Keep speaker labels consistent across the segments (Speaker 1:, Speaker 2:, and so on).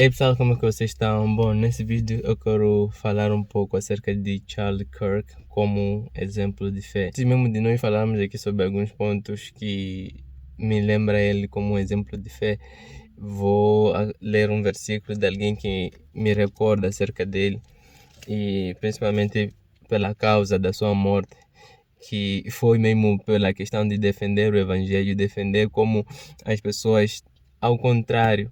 Speaker 1: E aí pessoal, como é que vocês estão? Bom, nesse vídeo eu quero falar um pouco acerca de Charlie Kirk como exemplo de fé. Antes mesmo de nós falarmos aqui sobre alguns pontos que me lembra ele como um exemplo de fé, vou ler um versículo de alguém que me recorda acerca dele e principalmente pela causa da sua morte, que foi mesmo pela questão de defender o evangelho, defender como as pessoas, ao contrário,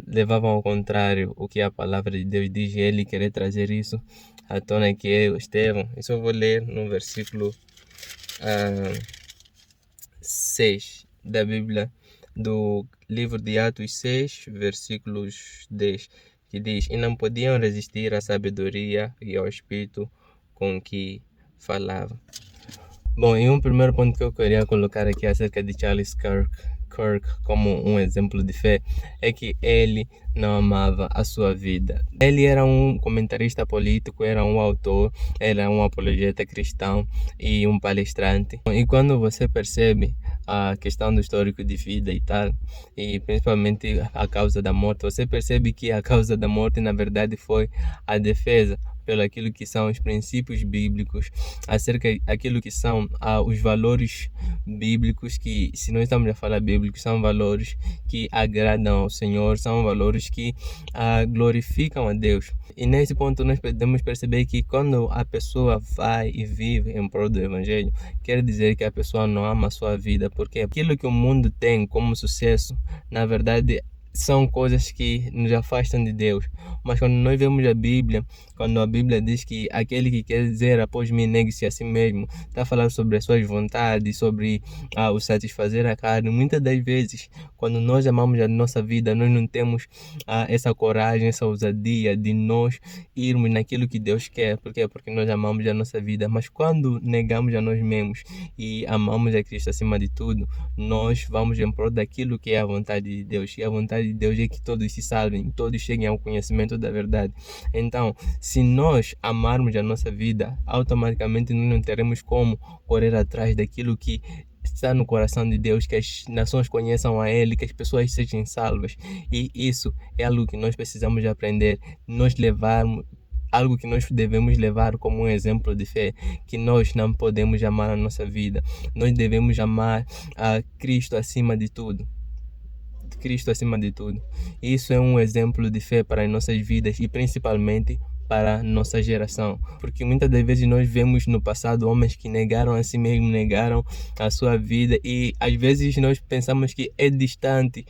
Speaker 1: levavam ao contrário o que a palavra de Deus diz, e ele querer trazer isso à tona, que é Estevão. Isso eu vou ler no versículo 6 da Bíblia, do livro de Atos 6, versículos 10, que diz: E não podiam resistir à sabedoria e ao espírito com que falava. Bom, e um primeiro ponto que eu queria colocar aqui acerca de Charles Kirk como um exemplo de fé é que ele não amava a sua vida. Ele era um comentarista político, era um autor, era um apologeta cristão e um palestrante. E quando você percebe a questão do histórico de vida e tal, e principalmente a causa da morte, você percebe que a causa da morte na verdade foi a defesa pelo aquilo que são os princípios bíblicos, acerca daquilo que são os valores bíblicos, que se nós estamos a falar bíblicos, são valores que agradam ao Senhor, são valores que glorificam a Deus. E nesse ponto nós podemos perceber que quando a pessoa vai e vive em prol do Evangelho, quer dizer que a pessoa não ama a sua vida, porque aquilo que o mundo tem como sucesso, na verdade, são coisas que nos afastam de Deus. Mas quando nós vemos a Bíblia, quando a Bíblia diz que aquele que quer dizer após mim, negue-se a si mesmo, está a falar sobre as suas vontades, sobre o satisfazer a carne. Muitas das vezes, quando nós amamos a nossa vida, nós não temos essa coragem, essa ousadia de nós irmos naquilo que Deus quer. Por quê? Porque nós amamos a nossa vida. Mas quando negamos a nós mesmos e amamos a Cristo acima de tudo, nós vamos em prol daquilo que é a vontade de Deus. E a vontade de Deus é que todos se salvem, todos cheguem ao conhecimento da verdade. Então, se nós amarmos a nossa vida, automaticamente nós não teremos como correr atrás daquilo que está no coração de Deus, que as nações conheçam a Ele, que as pessoas sejam salvas. E isso é algo que nós precisamos aprender, nós levarmos, algo que nós devemos levar como um exemplo de fé, que nós não podemos amar a nossa vida, nós devemos amar a Cristo acima de tudo. Cristo acima de tudo. Isso é um exemplo de fé para as nossas vidas e principalmente para a nossa geração, porque muitas das vezes nós vemos no passado homens que negaram a si mesmo, negaram a sua vida, e às vezes nós pensamos que é distante,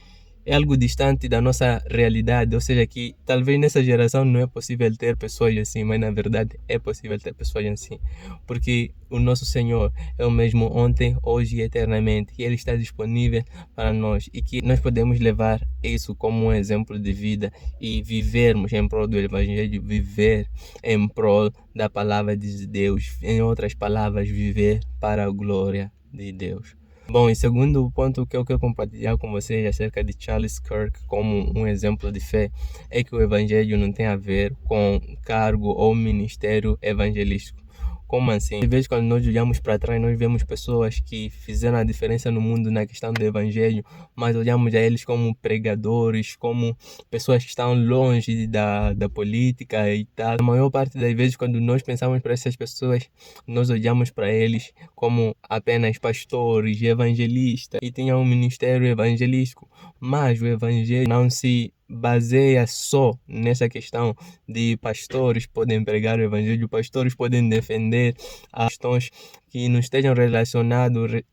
Speaker 1: é algo distante da nossa realidade, ou seja, que talvez nessa geração não é possível ter pessoas assim, mas na verdade é possível ter pessoas assim, porque o nosso Senhor é o mesmo ontem, hoje e eternamente, e Ele está disponível para nós, e que nós podemos levar isso como um exemplo de vida e vivermos em prol do Evangelho, viver em prol da palavra de Deus, em outras palavras, viver para a glória de Deus. Bom, e segundo ponto que eu quero compartilhar com vocês acerca de Charles Kirk como um exemplo de fé, é que o Evangelho não tem a ver com cargo ou ministério evangelístico. Como assim? Às vezes, quando nós olhamos para trás, nós vemos pessoas que fizeram a diferença no mundo na questão do Evangelho, mas olhamos a eles como pregadores, como pessoas que estão longe da política e tal. A maior parte das vezes, quando nós pensamos para essas pessoas, nós olhamos para eles como apenas pastores, evangelistas, e tinham um ministério evangelístico, mas o Evangelho não se baseia só nessa questão de pastores podem pregar o Evangelho, pastores podem defender as questões que não estejam relacionadas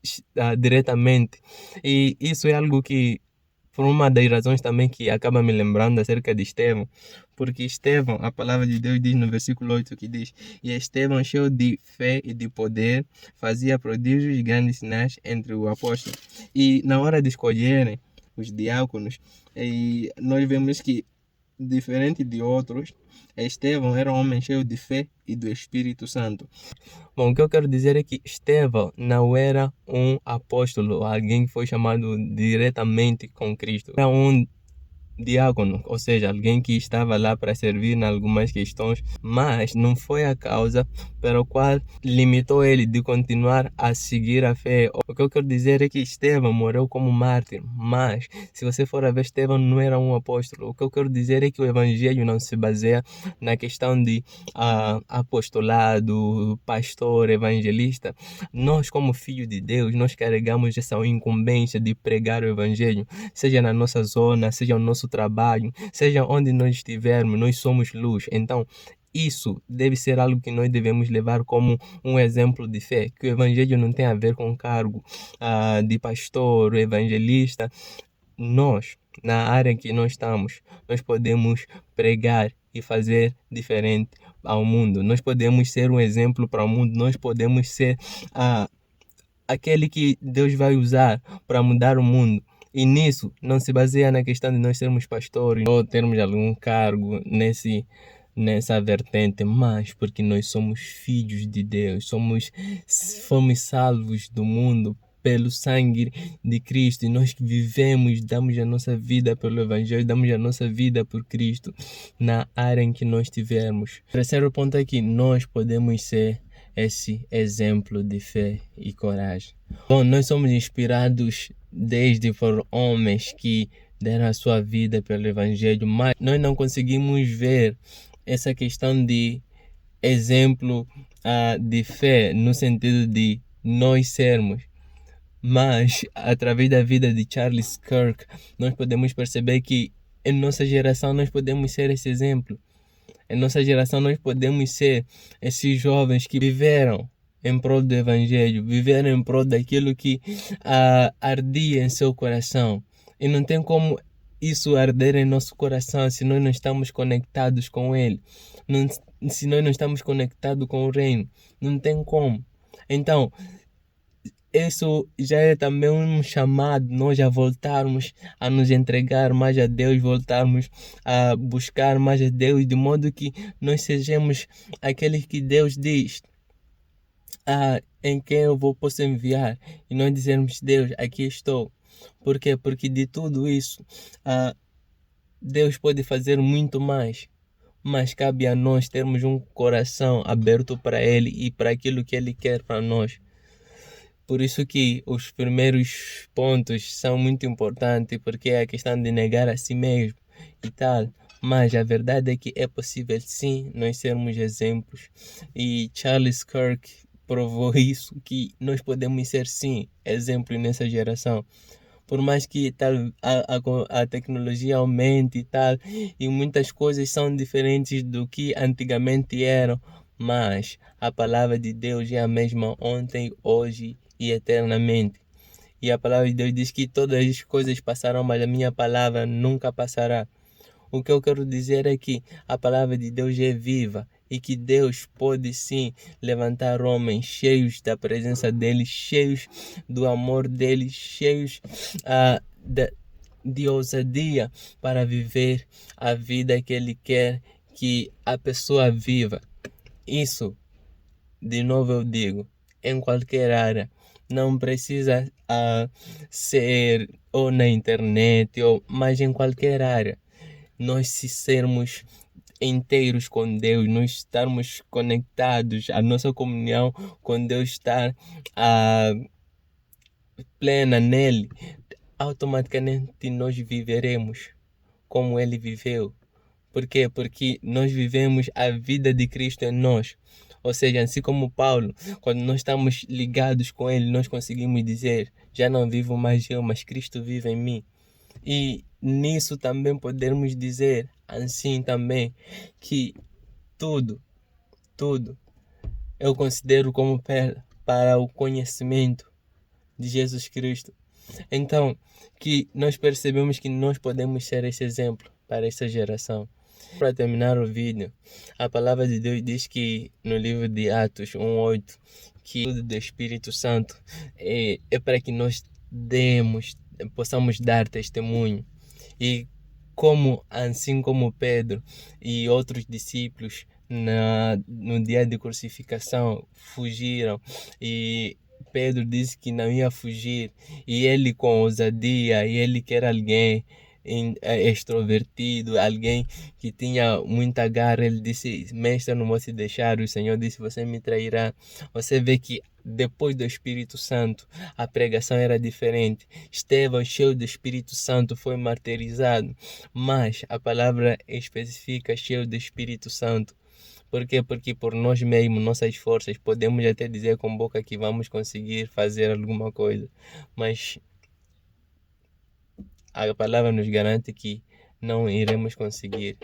Speaker 1: diretamente. E isso é algo que, por uma das razões também que acaba me lembrando acerca de Estevão, porque Estevão, a palavra de Deus diz no versículo 8 que diz: E Estevão, cheio de fé e de poder, fazia prodígios e grandes sinais entre os apóstolos. E na hora de escolherem os diáconos, e nós vemos que, diferente de outros, Estevão era um homem cheio de fé e do Espírito Santo. Bom, o que eu quero dizer é que Estevão não era um apóstolo, alguém que foi chamado diretamente com Cristo. Era um diácono, ou seja, alguém que estava lá para servir em algumas questões, mas não foi a causa pela qual limitou ele de continuar a seguir a fé. O que eu quero dizer é que Estevão morreu como mártir, mas se você for a ver, Estevão não era um apóstolo. O que eu quero dizer é que o evangelho não se baseia na questão de apostolado, pastor, evangelista. Nós, como filhos de Deus, nós carregamos essa incumbência de pregar o evangelho, seja na nossa zona, seja no nosso trabalho, seja onde nós estivermos, nós somos luz. Então, isso deve ser algo que nós devemos levar como um exemplo de fé, que o evangelho não tem a ver com cargo de pastor, evangelista. Nós, na área em que nós estamos, nós podemos pregar e fazer diferente ao mundo. Nós podemos ser um exemplo para o mundo, nós podemos ser aquele que Deus vai usar para mudar o mundo. E nisso não se baseia na questão de nós sermos pastores ou termos algum cargo nessa vertente, mas porque nós somos filhos de Deus, fomos salvos do mundo pelo sangue de Cristo, e nós que vivemos, damos a nossa vida pelo Evangelho, damos a nossa vida por Cristo na área em que nós estivermos. O terceiro ponto é que nós podemos ser esse exemplo de fé e coragem. Bom, nós somos inspirados desde por homens que deram a sua vida pelo Evangelho, mas nós não conseguimos ver essa questão de exemplo de fé no sentido de nós sermos. Mas, através da vida de Charles Kirk, nós podemos perceber que em nossa geração nós podemos ser esse exemplo. Em nossa geração nós podemos ser esses jovens que viveram em prol do Evangelho, viveram em prol daquilo que ardia em seu coração. E não tem como isso arder em nosso coração se nós não estamos conectados com Ele. Se nós não estamos conectados com o Reino, não tem como. Então, isso já é também um chamado, nós a voltarmos a nos entregar mais a Deus, voltarmos a buscar mais a Deus, de modo que nós sejamos aqueles que Deus diz, em quem posso enviar, e nós dizermos, Deus, aqui estou. Por quê? Porque de tudo isso, Deus pode fazer muito mais, mas cabe a nós termos um coração aberto para Ele e para aquilo que Ele quer para nós. Por isso que os primeiros pontos são muito importantes, porque é a questão de negar a si mesmo e tal. Mas a verdade é que é possível sim nós sermos exemplos. E Charles Kirk provou isso, que nós podemos ser sim exemplos nessa geração. Por mais que tal, a tecnologia aumente e tal, e muitas coisas são diferentes do que antigamente eram, mas a palavra de Deus é a mesma ontem, hoje e eternamente. E a palavra de Deus diz que todas as coisas passarão, mas a minha palavra nunca passará. O que eu quero dizer é que a palavra de Deus é viva e que Deus pode sim levantar homens cheios da presença dele, cheios do amor dele, cheios de ousadia para viver a vida que ele quer que a pessoa viva. Isso, de novo eu digo, em qualquer área. Não precisa ser ou na internet, mas em qualquer área. Nós se sermos inteiros com Deus, nós estarmos conectados, a nossa comunhão com Deus estar plena nele, automaticamente nós viveremos como ele viveu. Por quê? Porque nós vivemos a vida de Cristo em nós. Ou seja, assim como Paulo, quando nós estamos ligados com ele, nós conseguimos dizer, já não vivo mais eu, mas Cristo vive em mim. E nisso também podemos dizer, assim também, que tudo eu considero como para o conhecimento de Jesus Cristo. Então, que nós percebemos que nós podemos ser esse exemplo para essa geração. Para terminar o vídeo, a palavra de Deus diz que no livro de Atos 1:8, que o do Espírito Santo é para que nós possamos dar testemunho. E assim como Pedro e outros discípulos no dia de crucificação fugiram, e Pedro disse que não ia fugir, e ele com ousadia, e ele quer alguém extrovertido, alguém que tinha muita garra. Ele disse: mestre, eu não vou te deixar. O Senhor disse: você me trairá. Você vê que depois do Espírito Santo, a pregação era diferente. Estevão, cheio do Espírito Santo, foi martirizado. Mas a palavra especifica cheio do Espírito Santo. Por quê? Porque por nós mesmos, nossas forças, podemos até dizer com boca que vamos conseguir fazer alguma coisa. Mas a palavra nos garante que não iremos conseguir.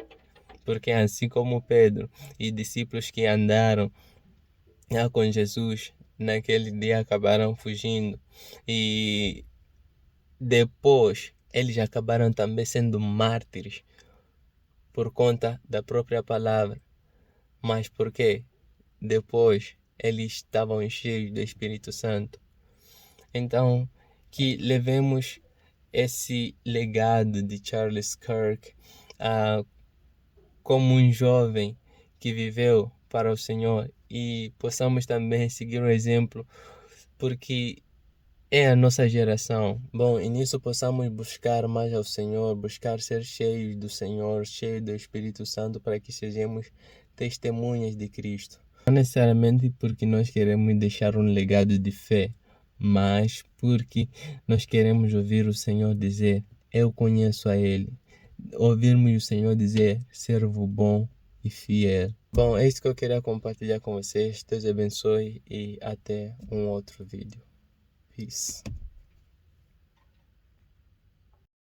Speaker 1: Porque assim como Pedro e discípulos que andaram com Jesus, naquele dia acabaram fugindo. E depois eles acabaram também sendo mártires por conta da própria palavra. Mas por quê? Depois eles estavam cheios do Espírito Santo. Então, que levemos esse legado de Charles Kirk como um jovem que viveu para o Senhor e possamos também seguir o exemplo, porque é a nossa geração. Bom, e nisso possamos buscar mais ao Senhor, buscar ser cheios do Senhor, cheios do Espírito Santo, para que sejamos testemunhas de Cristo. Não necessariamente porque nós queremos deixar um legado de fé, mas porque nós queremos ouvir o Senhor dizer: eu conheço a Ele. Ouvirmos o Senhor dizer: servo bom e fiel. Bom, é isso que eu queria compartilhar com vocês. Deus abençoe e até um outro vídeo. Peace.